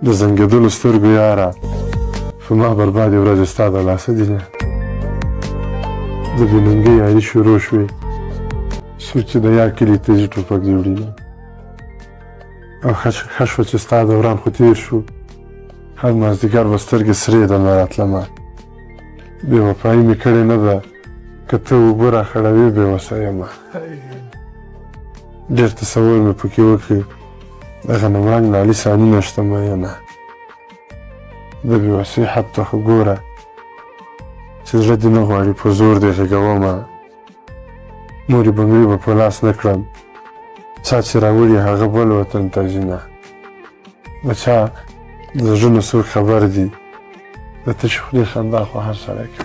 د زنګېدلو سترګو یاره په ما بربادې ورځې ستا د لاسه دي نه د بېننګۍ یاري شروع شوې څوک چې د یار کلي ته ځي ټوپک جوړېږي او ښه شوه چې ستا دوران خو تېر شو هر مازدیګر به سترګې سرې درنه راتلمه بې وفایي مې کړې نه ده که ته اوبه راخړوې بې وسه یمه ډېر تصور مې پکې وکړ د غنمرنګ نالي سانونه شته مینه د بې وسۍ حد ته خو ګوره چې زړه دې نه غواړي په زور دې غږومه مورې بنګړي به په لاس نه کړم چا چې راوړي هغه بل وطن ته ځي نه د چا د زړه نه څوک خبر دي د تشې خولې خندا خو هر سړی کوي